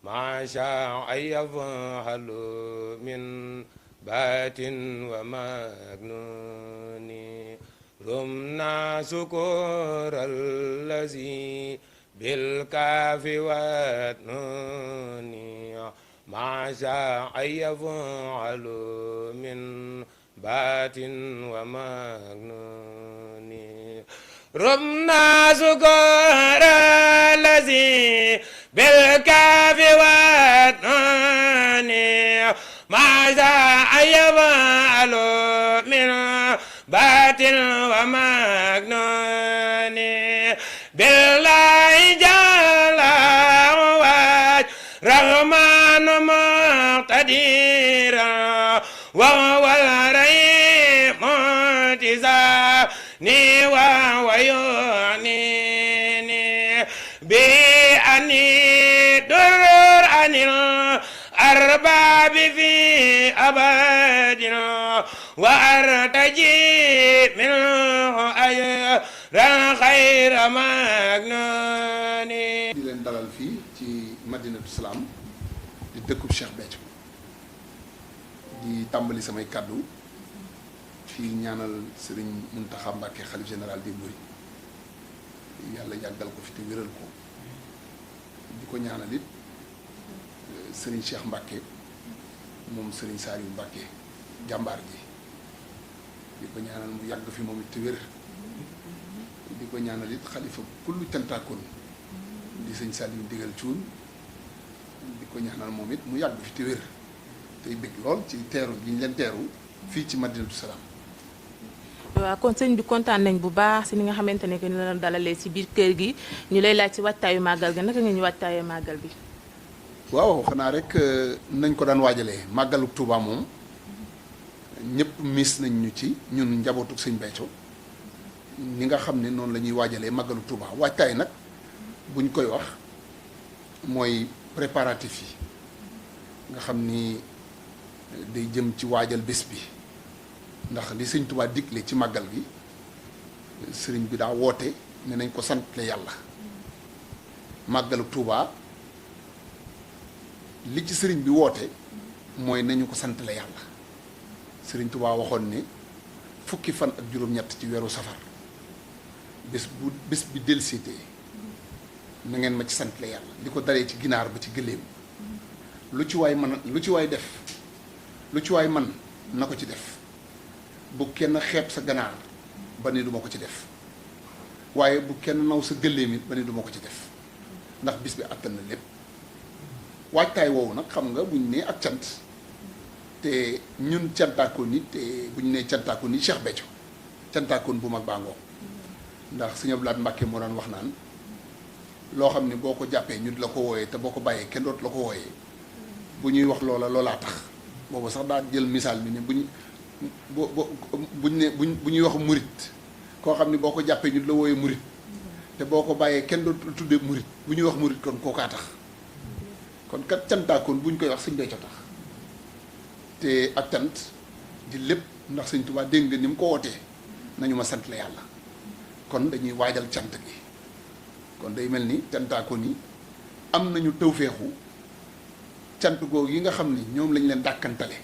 ما شاء يفعل من بات ومكنون رمنا سكور الذي بالكاف والنون ما شاء يفعل من بات ومكنون رمنا سكور الذي بالكاف والنون ماذا يفعل من بات ومكنون بالله جل وعلا رحمن مقتدر وهو الرحيم تزاني وهو يغنيني بأني درر عن الأرباب في أبدنا وأرتجي منه أجر الخير مجنوني. di leen dalal fii ci Madinatu Salaam di dëkkub Cheikh Béthio di tàmbali samay kàddu fii ñaanal Sëriñ Muntaxa Mbàkke xalif général des Mourides yàlla yàggal ko fi te wéral ko di ko ñaanal it Sëriñ Cheikh Mbàkke moom Sëriñ Saaliw Mbàkke jàmbaar ji di ko ñaanal mu yàgg fi moom it te wér di ko ñaanal it xalifa kullu cantaakoon di sëñ Saaliw Ndigal Cuun di ko ñaanal moom it mu yàgg fi te wér tey bëgg lool ci teeru gi ñu leen teeru fii ci Madinatu Salaam. waaw kon sëñ bi kontaan nañ bu baax si ni nga xamante ne que ni la dalalee si biir kër gi ñu lay laaj si waajtaayu màggal gi naka nga ñu waajtaayee màggal bi. waaw xanaa rek nañ ko daan waajalee màggalu Tuuba moom ñëpp miis nañ ñu ci ñun njabootu sëñ Béthio ni nga xam ne noonu la ñuy waajalee màggalu Tuuba waajtaay nag buñ koy wax mooy préparatif yi nga xam ni day jëm ci waajal bés bi ndax li sëñ Tuuba digle ci màggal gi sëriñ bi daa woote ne nañ ko santle yàlla màggalu Tuuba li ci sëriñ bi woote mooy nañu ko santle yàlla sëriñ Tuuba waxoon ne fukki fan ak juróom-ñett ci weeru safar bés bi dellusitee na ngeen ma ci santle yàlla li ko dalee ci ginaar ba ci gëléem lu ci waay mën lu ci waay def lu ci waay man na ko ci def bu kenn xeeb sa ganaar ba ni duma ko ci def waaye bu kenn naw sa gëléem it ba ni duma ko ci def ndax bis bi àttan na lépp waajtaay woowu nag xam nga buñ ne ak cant te ñun cantaakoon ni te buñ ne cantaakoon ni Cheikh Béthio cantaakoon bu mag baa ngoo ndax sëñ Abdou Lahad Mbàkke moo daan wax naan loo xam ne boo ko jàppee ñu di la ko wooyee te boo ko bàyyee kenn dootu la ko wooyee bu ñuy wax loolaa tax boobu sax daa jël misaal bi ne bu ñuy wax murit koo xam ne boo ko jàppee ñu di la wooyee murit te boo ko bàyyee kenn dootu tuddee murit bu ñuy wax murit kon kookaa tax kon kat cantaakoon bu ñu koy wax sëñ Béthio tax te ak cant di lépp ndax sëñ Tuubaa dégg nga ni mu ko wootee nañu ma sant la yàlla kon dañuy waajal cant gi kon day mel ni cantaakoon yi am nañu tawféexu cant googu yi nga xam ni ñoom lañ leen dàkkantale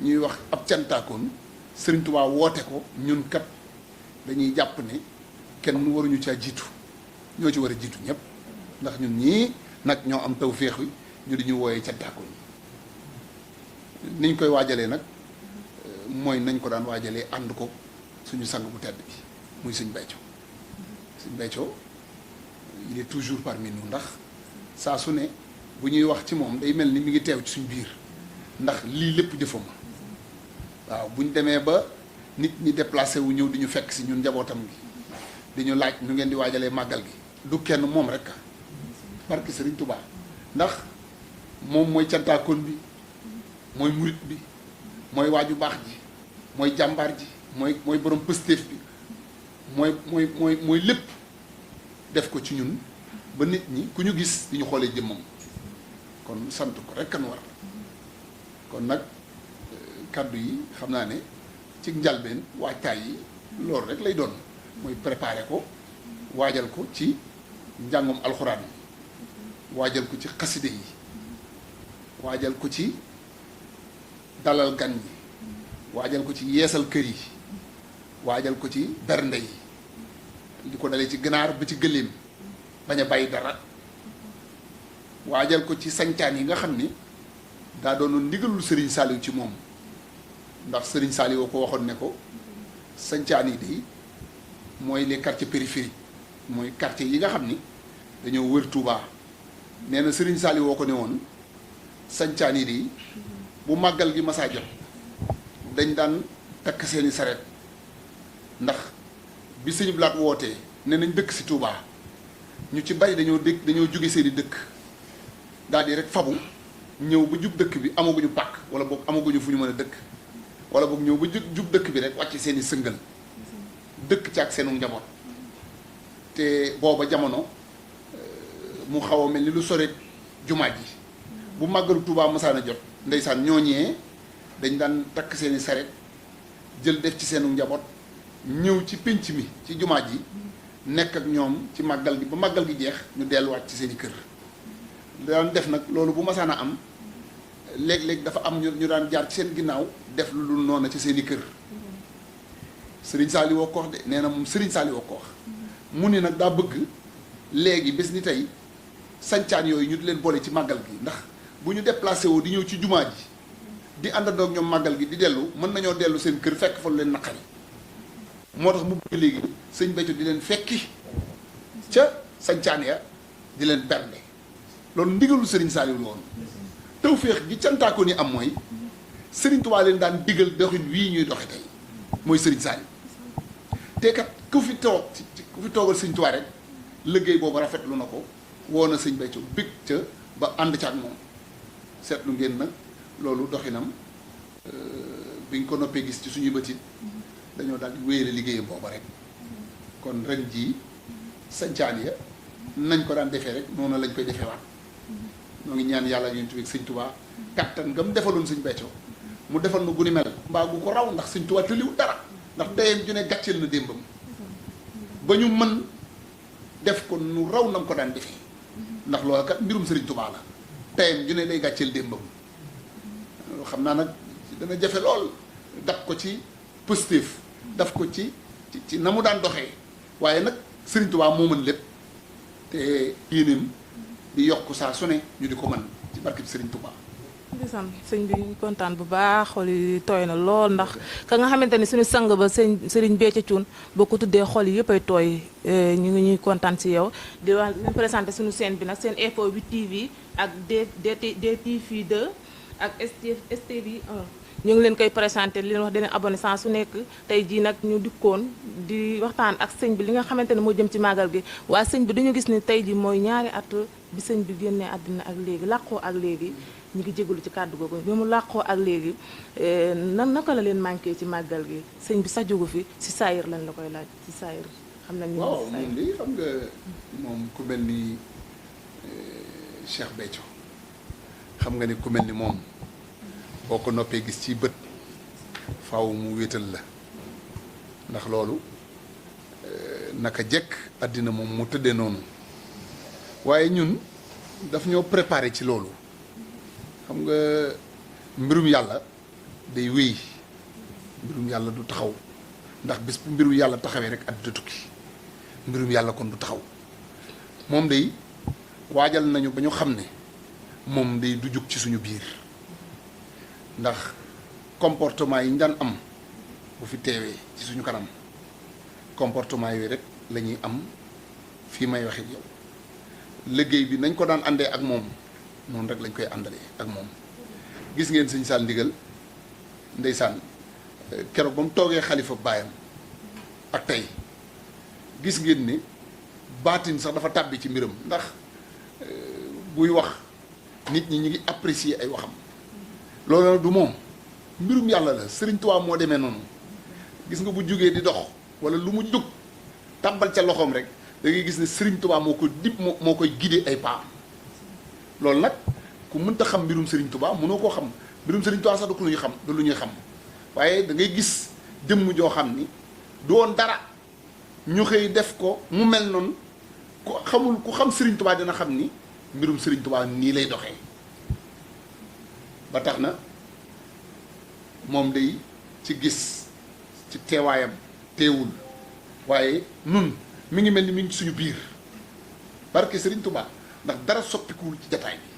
ñuy wax ab cantaakoon sëriñ Tuubaa woote ko ñun kat dañuy jàpp ne kenn waruñu caa jiitu ñoo ci war a jiitu ñëpp ndax ñun ñii nag ñoo am tawféex yi ñu di ñu wooyee cantaakoon yi niñ koy waajalee nag mooy nañ ko daan waajalee ànd ko suñu sang bu tedd bi muy sëñ Béthio sëñ Béthio il est toujours parmi nous ndax saa su ne bu ñuy wax ci moom day mel ni mi ngi teew ci suñu biir ndax lii lépp jëfam waaw bu ñu demee ba nit ñi déplacé wu ñëw di ñu fekk si ñun njabootam gi di ñu laaj ñu ngeen di waajalee màggal gi du kenn moom rek barke Sëriñ Tuubaa ndax moom mooy cantaakoon bi mooy murit bi mooy waaju baax ji mooy jàmbaar ji mooy borom pëstéef bi mooy lépp def ko ci ñun ba nit ñi ku ñu gis di ñu xoolee jëmmam kon sant ko rek kan war kon nag kàddu yi xam naa ne ci njalbeen waajtaay yi loolu rek lay doon mooy préparer ko waajal ko ci njàngum alxuraan yi waajal ko ci xaside yi waajal ko ci dalal gan ñi waajal ko ci yeesal kër yi waajal ko ci bernde yi di ko dalee ci ganaar ba ci gëléem bañ a bàyyi dara waajal ko ci sañcaan yi nga xam ni daa doonoon ndigalul Serigne Saliou ci moom ndax Serigne Saliou ko waxoon ne ko sañcaan yi day mooy les quartiers périphériques mooy quartier yi nga xam ni dañoo wër Touba nee na Serigne Saliou woo ko ne woon sañcaan yi day bu màggal gi masaa jot dañ daan takk seeni saret ndax bi sëñ Blaat wootee ne nañ dëkk si Touba ñu ci bari dañoo jóge seeni dëkk daal di rek fabu ñëw ba jub dëkk bi amaguñu pàkk wala boog amaguñu fu ñu mën a dëkk wala boog ñëw ba jub dëkk bi rek wàcc seeni sëngal dëkk ci ak seenu njaboot te booba jamono mu xaw a mel ni lu sore jumaa ji bu màggalu Touba masaana jot ndeysaan ñooñee dañ daan takk seeni saret jël def ci seenu njaboot ñëw ci pénc mi ci jumaa ji nekk ak ñoom ci màggal gi ba màggal gi jeex ñu delluwaat ci seeni kër daan def nag loolu bu masaana am léeg-léeg dafa am ñu daan jaar ci seen ginnaaw def lu dul noonu ci seeni kër Serigne Saliou ko wax de nee na moom Serigne Saliou ko wax mu ni nag daa bëgg léegi bés ni tey sancaan yooyu ñu di leen boole ci màggal gi ndax bu ñu déplacé woo di ñëw ci jumaa ji di àndandoo ak ñoom màggal gi di dellu mën nañoo dellu seen kër fekk fa lu leen naqari moo tax mu bëgg léegi sëñ Béthio di leen fekki ca sancaan ya di leen bernde loolu ndigalul Serigne Saliou la woon tawféex gi cantaako ni am mooy Serigne Touba leen daan digal doxin wii ñuy doxe tey mooy Serigne Saliou te kat ku fi toogal Serigne Touba rek liggéey boobu rafetlu na ko woo na sëñ Béthio bég ca ba ànd ca ak moom seetlu ngeen nag loolu doxinam biñ ko noppee gis ci suñuy bëtit dañoo daal di wéyale liggéeyam boobu rek kon ren jii sancaan ya nañ ko daan defee rek noonu lañ koy defee waat ñoo ngi ñaan yàlla ñu tuddee sëñ Touba kattan nga mu defaloon sëñ Béthio mu defal na gu ni mel mbaa gu ko raw ndax sëñ Touba tëliwul dara ndax teyeen ju ne gàcceel na démbam ba ñu mën def ko nu raw nam ko daan defee ndax loolu kat mbirum Serigne Touba la teyeen ju ne day gàcceel démbam xam naa nag dana jafe lool daf ko ci positif daf ko ci na mu daan doxee waaye nag Serigne Touba moo mën lépp te yéeneem di yokk saa su ne ñu di ko mën ci barke bi Serigne Touba. bisam sëñ bi ñu kontaan bu baax xol yi tooy na lool ndax ka nga xamante ni suñu sang ba Serigne Béthio Thioune boo ko tuddee xol yi yëpp ay tooy ñu ngi ñuy kontaan ci yow di wax leen présenté suñu scène bi nag seen Info 8 TV ak DTV 2 ak STV 1 ñu ngi leen koy présenté li leen wax dina abonné sans su nekk tey jii nag ñu dikkoon di waxtaan ak sëñ bi li nga xamante ne moo jëm ci màggal gi waa sëñ bi dañu gis ni tey jii mooy ñaari at bi sëñ bi génnee àddina ak léegi làqoo ak léegi ñu ngi jégalu ci kàddu googu bi mu làqoo ak léegi naka la leen manqué ci màggal gi sëñ bi sax jógu fi si saayir lañ la koy laaj si saayir xam nañ waaw moom li xam nga moom ku mel ni Cheikh Béthio xam nga ni ku mel ni moom boo ko noppee gis ci bët faaw mu wéetal la ndax loolu naka jekk àddina moom mu tëddee noonu waaye ñun daf ñoo préparé ci loolu xam nga mbirum yàlla day wéy mbirum yàlla du taxaw ndax bis bu mbirum yàlla taxawee rek àddina tukki mbirum yàlla kon du taxaw moom day waajal nañu ba ñu xam ne moom day du jug ci suñu biir ndax comportement yi ñu daan am bu fi teewee ci suñu kanam comportement yooyu rek la ñuy am fii may waxee yow liggéey bi nañ ko daan àndee ak moom noonu rek lañ koy àndalee ak moom gis ngeen sëñ Saal Ndigal ndeysaan keroog ba mu toogee xalifa baayam ak tey gis ngeen ne baatin sax dafa tàbbi ci mbiram ndax buy wax nit ñi ñu ngi apprécier ay waxam loolu nag du moom mbirum yàlla la Serigne Touba moo demee noonu gis nga bu jógee di dox wala lu mu jóg tàbbal ca loxoom rek da ngay gis ne Serigne Touba moo ko dib moo koy guider ay pas loolu nag ku mënta xam mbirum Serigne Touba mënoo koo xam mbirum Serigne Touba sax du ko lu ñuy xam du lu ñuy xam waaye da ngay gis jëmm joo xam ni du woon dara ñu xëy def ko mu mel noonu ku xam Serigne Touba dina xam ni mbirum Serigne Touba nii lay doxee ba tax na moom day ci gis ci teewaayam teewul waaye nun mi ngi mel ni mi ngi suñu biir barke Sëriñ Tuubaa ndax dara soppikuwul ci jataay bi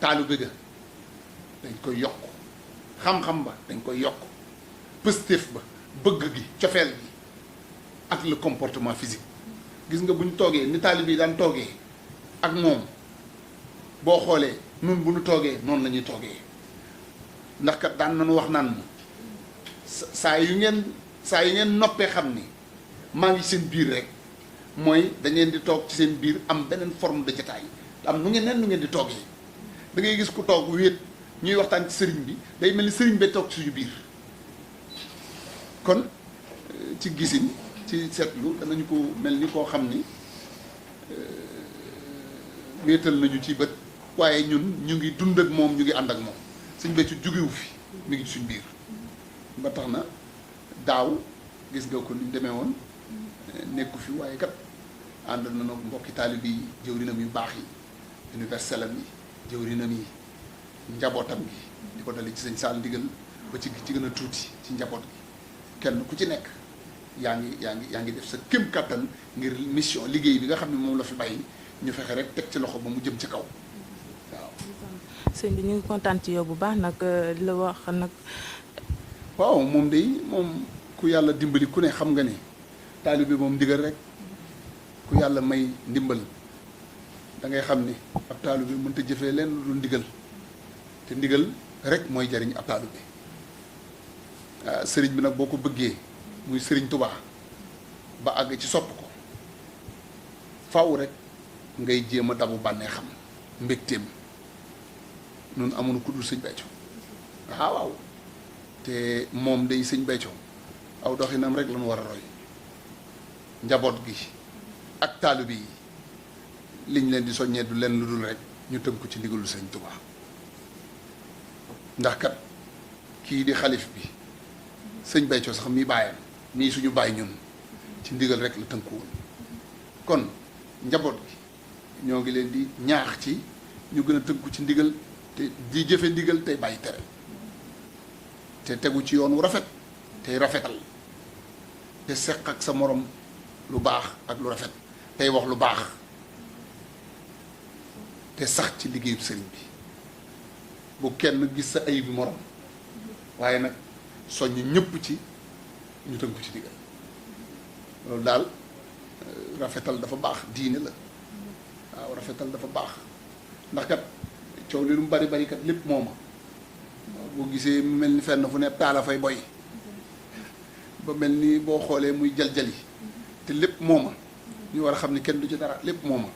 taalibe ga dañ koy yokk xam-xam ba dañ koy yokk pëstéef ba bëgg gi cofeel gi ak le comportement physique gis nga bu ñu toogee ni taalibe yi daan toogee ak moom boo xoolee nun bu ñu toogee noonu la ñuy toogee ndax kat daan nañu wax naan ma saa yu ngeen noppee xam ni maa ngi seen biir rek mooy da ngeen di toog ci seen biir am beneen forme de jataay am nu ngeen di toogee da ngay gis ku toog wéet ñuy waxtaan ci sëriñ bi day mel ni sëriñ bee toog ci suñu biir kon ci gisin ci seetlu danañu ko mel ni koo xam ni wéetal nañu ci bët waaye ñun ñu ngi dund ak moom ñu ngi ànd ak moom suñ beccu jugewu fi mi ngi suñ biir ba tax na daaw gis nga ko ni demee woon nekku fi waaye kat ànd na nag mbokki taalibe yi jëwrinam yu baax yi universel am yi jëwrinam yi njabootam gi di ko dali ci sëñ Saal Ndigal ba ci gën a tuuti ci njaboot gi kenn ku ci nekk yaa ngi def sa kéem kattan ngir mission liggéey bi nga xam ne moom la fi bàyyi ñu fexe rek teg ci loxo ba mu jëm ci kaw waaw. sëñ bi ñu ngi kontaan ci yow bu baax nag di la wax nag. waaw moom day moom ku yàlla dimbali ku ne xam nga ne taalibe moom ndigal rek ku yàlla may ndimbal da ngay xam ni ab taalibe mënta jëfee leen lu dul ndigal te ndigal rek mooy jariñ ab taalibe sëriñ bi nag boo ko bëggee muy sëriñ Tuubaa ba àgg ci sopp ko faw rek ngay jéem a dabu bànnee xam mbégteem nun amuñu ku dul sëñ Béthio waaw te moom day sëñ Béthio aw doxinam rek lañu war a roy njaboot gi ak taalibe yi liñ leen di soññee du leen lu dul rek ñu tënku ci ndigalu sëñ Tuubaa ndax kat kii di xalif bi sëñ Béthio sax mi bàyyam mii suñu bàyyi ñun ci ndigal rek la tënku woon kon njaboot gi ñoo ngi leen di ñaax ci ñu gën a tënku ci ndigal te di jëfe ndigal tey bàyyi tere te tegu ci yoon wu rafet tey rafetal te seq ak sa morom lu baax ak lu rafet tey wax lu baax te sax ci liggéeyu sëriñ bi bu kenn gis sa ayib bi morom waaye nag soññ ñëpp ci ñu tënku ci ndigal loolu daal rafetal dafa baax diine la waaw rafetal dafa baax ndax kat coow li lu mu bari bari kat lépp mooma boo gisee mu mel ni fenn fu ne taala fay boy ba mel ni boo xoolee muy jaljali te lépp mooma ñu war a xam ni kenn du ci dara lépp mooma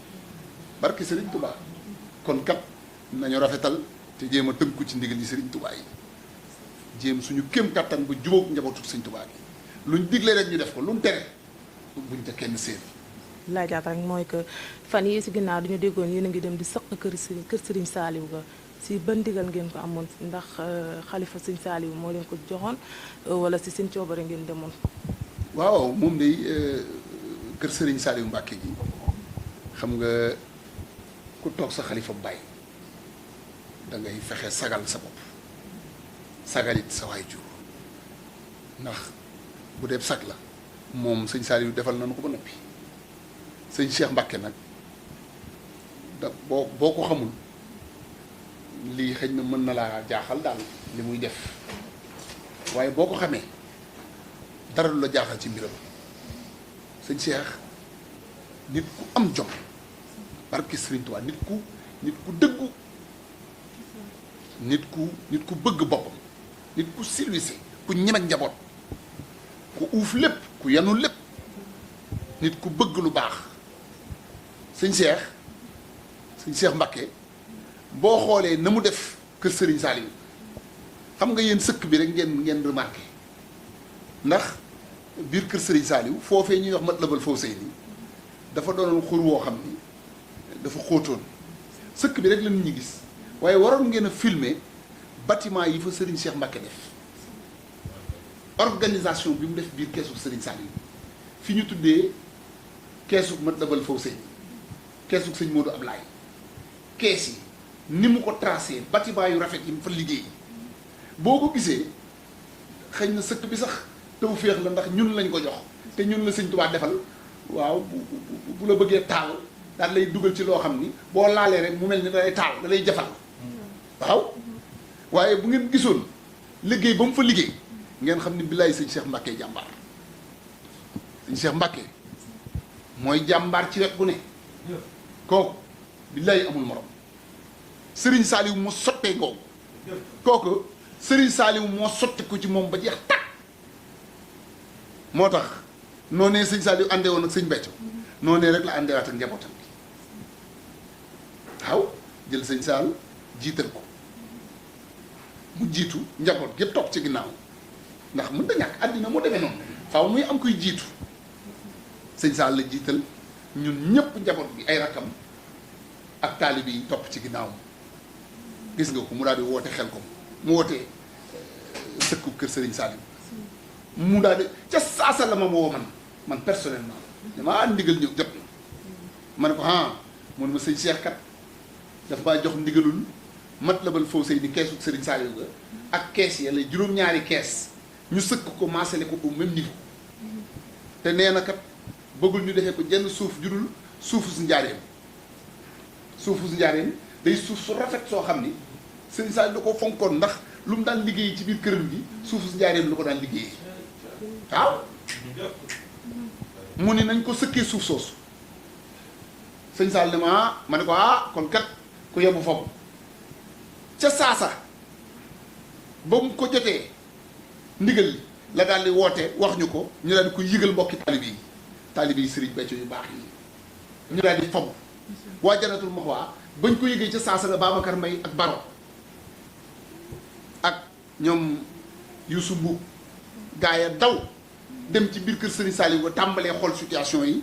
barke Sëriñ Tuubaa kon kat nañu rafetal te jéem a tënku ci ndigal yi Sëriñ Tuubaa yi jéem suñu kéem kattan ba jubóog njabootu Sëriñ Tuubaa gi luñ digle rek ñu def ko luñ tere buñ te kenn seen laajaat rek mooy que fan yi si ginnaaw dañu déggoon yéen a ngi dem di sëq kër Sëriñ Saaliw ga si ban ndigal ngeen ko amoon ndax xalifa Sëriñ Saaliw moo leen ko joxoon wala si seen coobare ngeen demoon. waaw moom day kër Sëriñ Saaliw Mbàkke gi xam nga ku toog sa xalifa bàyyi da ngay fexe sagal sa bopp sagalit sa waajur ndax bu dee sag la moom sëñ Saaliw defal nañu ko ba noppi sëñ Cheikh Mbàkke nag da boo ko xamul lii xëy na mën na laa jaaxal daal li muy def waaye boo ko xamee dara du la jaaxal ci mbiram sëñ Cheikh nit ku am jom barke Sëriñ Tuubaa nit ku dëggu nit ku bëgg boppam nit ku silwise ku ñemek njaboot ku uuf lépp ku yanu lépp nit ku bëgg lu baax sëñ Cheikh Mbàkke boo xoolee na mu def kër Sëriñ Saaliw xam nga yéen sëkk bi rek ngeen remarqué ndax biir kër Sëriñ Saaliw foofee ñuy wax Matlabul Fawzayni dafa doonoon xur woo xam ni dafa xóotoon sëkk bi rek la nit ñi gis waaye waroon ngeen a filmer bâtiment yi fa Sëriñ Cheikh Mbàkke def organisation bi mu def biir keesu Sëriñ Saaliw fi ñu tuddee keesu Matlabul Fawzayni keesu sëñ Modou Ablaye kees yi ni mu ko tracé bâtiment yu rafet yi mu fa liggéey boo ko gisee xëy na sëkk bi sax taw féex la ndax ñun lañ ko jox te ñun la sëñ Tuubaa defal waaw bu la bëggee taal daal lay dugal ci loo xam ni boo laalee rek mu mel ni da lay taal da lay jafal waaw waaye bu ngeen gisoon liggéey ba mu fa liggéey ngeen xam ni billaay sëñ Cheikh Mbacke jàmbaar sëñ Cheikh Mbacke mooy jàmbaar ci wet gu ne kooku billaay amul morom Serigne Saliou moo sottee googu kooku Serigne Saliou moo sotti ko ci moom ba jeex tàkk moo tax noonee sëñ Saliou àndee woon ak sëñ Béthio noonee rek la àndewaat ak njabootam bi waaw jël sëñ Sall jiital ko mu jiitu njaboot gépp topp ci ginnaaw ndax mën na ñàkk àddina moo demee noonu faaw muy am koy jiitu sëñ Sall la jiital ñun ñëpp njaboot bi ay rakam ak taalibe yi topp ci ginnaaw gis nga ko mu daal di woote xel ko mu wootee sëkku kër Serigne Saliou mu daal di ca saasa la ma woo man personnellement damaa ndigal ñëw jot na ma ne ko mun ma sëñ Cheikh kat daf maa jox ndigalul Matlabul Fawzayni keesu Serigne Saliou ga ak kees ya lay juróom-ñaari kees ñu sëkk ko maasale ko au même niveau te nee na kat bëggul ñu defee ko jenn suuf judul suufu su njaareem day suuf su rafet soo xam ni Serigne Saliou da ko fonkoon ndax lu mu daan liggéey ci biir këram gi suufu su njaareem lu ko daan liggéeyee waaw mu ni nañ ko sëkkee suuf soosu sëñ Sall ne ma ne ko kon kat ku yóbbu foofu ca saasa ba mu ko jotee ndigal li la daal di woote wax ñu ko ñu daal di ko yëgal mbokki taalibe yi Serigne Béthio yu baax yi ñu daal di fob waa Jannatul Maxwa bañ ko yëgee ca saasa la Babacar Mbaye ak Baro ak ñoom Youssou Mboub gaa ya daw dem ci biir kër Serigne Saliou ba tàmbalee xool situation yi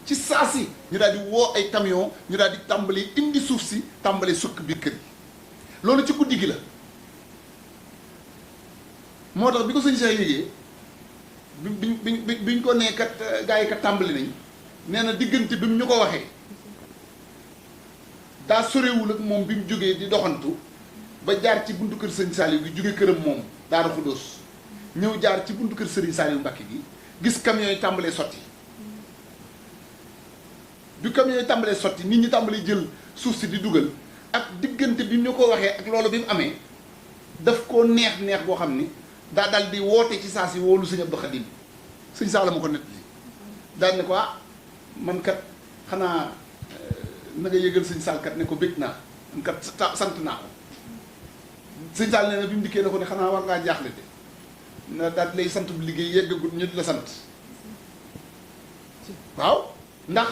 ci saa si ñu daal di woo ay camion ñu daal di tàmbalee indi suuf si tàmbalee sukk biir kër yi loolu ci guddi gi la moo tax bi ko sëñ Cheikh yëgee biñ ko nee kat gaa yi kat tàmbali nañ nee na diggante bi mu ñu ko waxee daa sorewul ak moom bi mu jógee di doxantu ba jaar ci buntu kër sëñ Saliou gi jóge këram moom Daaru Xudóos ñëw jaar ci buntu kër Serigne Saliou Mbacké gi gis camions yi tàmbalee sotti bi camions yi tàmbalee sotti nit ñi tàmbalee jël suuf si di dugal ak diggante bi ñu ko waxee ak loolu bi mu amee daf koo neex boo xam ni daa dal di woote ci saa si woolu sëñ Abdou Khadim sëñ Sall ma ko nett li daal ne ko man kat xanaa na nga yëgal sëñ Sall kat ne ko bég naa man kat sant naa ko sëñ Sall nee na bi mu dikkee na ko ne xanaa war ngaa jaaxle de na daal lay sant bu liggéey yeggagut ñu di la sant waaw ndax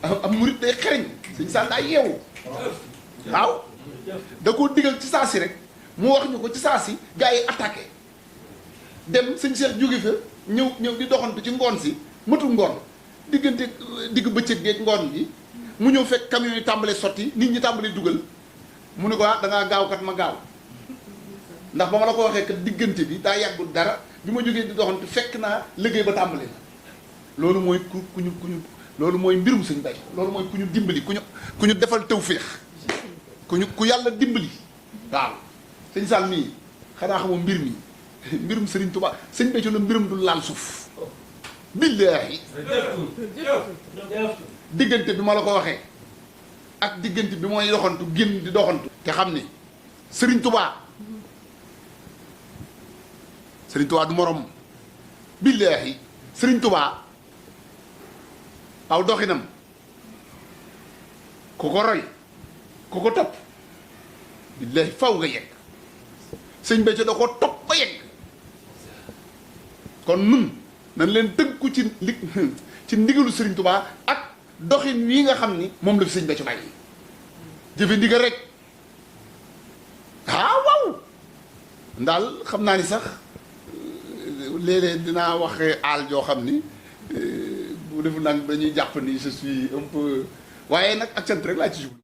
am murit day xereñ sëñ Sall daa yeewu waaw da koo digal ci saa si rek mu wax ñu ko ci saa si gars yi attaqué dem sëñ Cheikh jóge fa ñëw di doxantu ci ngoon si matul ngoon diggante digg bëccëg geeg ngoon bi mu ñëw fekk camion yi tàmbalee sotti nit ñi tàmbalee dugal mu ne ko da ngaa gaaw kat ma gaaw ndax ba ma la ko waxee kat diggante bi daa yàggul dara bi ma jógee di doxantu fekk naa liggéey ba tàmbali na loolu mooy ku ñu loolu mooy mbirum sëñ Béthio loolu mooy ku ñu dimbali ku ñu defal tawféex ku yàlla dimbali waaw sëñ Sall mii xanaa xamoo mbirum Serigne Touba sëñ Béthio la mbirum du laal suuf billaahi diggante bi ma la ko waxee ak diggante bi mooy doxantu génn di doxantu te xam ni Serigne Touba du morom billaahi Serigne Touba aw doxinam ku ko roy ku ko topp billaahi faw nga yegg sëñ Béthio da ko topp ba yegg kon nun nañ leen tënku ci ndigalu Serigne Touba ak doxin wi nga xam ni moom la fi sëñ Béthio bàyyi jëfe ndigal rek waaw ndaal xam naa ni sax léeg-léeg dinaa waxee aal joo xam ni bu defu nag dañuy jàpp ni je suis un peu waaye nag ak cant rek laa ci jublu